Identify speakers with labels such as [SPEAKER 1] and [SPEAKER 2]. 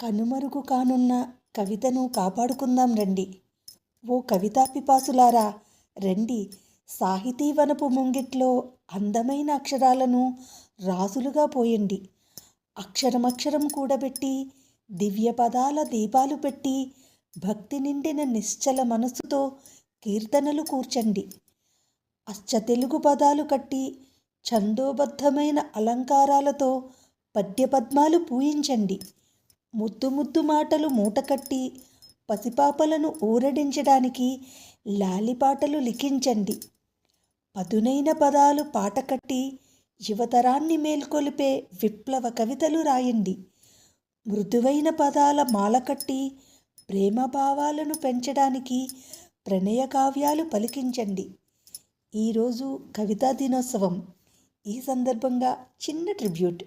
[SPEAKER 1] కనుమరుగు కానున్న కవితను కాపాడుకుందాం రండి. ఓ కవితా పిపాసులారా రండి. సాహితీవనపు ముంగిట్లో అందమైన అక్షరాలను రాసులుగా పోయండి. అక్షరమక్షరం కూడబెట్టి దివ్య పదాల దీపాలు పెట్టి భక్తి నిండిన నిశ్చల మనసుతో కీర్తనలు కూర్చండి. అచ్చ తెలుగు పదాలు కట్టి ఛందోబద్ధమైన అలంకారాలతో పద్యపద్మాలు పూయించండి. ముద్దు ముద్దు మాటలు మూటకట్టి పసిపాపలను ఊరడించడానికి లాలిపాటలు లిఖించండి. పదునైన పదాలు పాటకట్టి యువతరాన్ని మేల్కొలిపే విప్లవ కవితలు రాయండి. మృదువైన పదాల మాలకట్టి ప్రేమభావాలను పెంచడానికి ప్రణయ కావ్యాలు పలికించండి. ఈరోజు కవితా దినోత్సవం. ఈ సందర్భంగా చిన్న ట్రిబ్యూట్.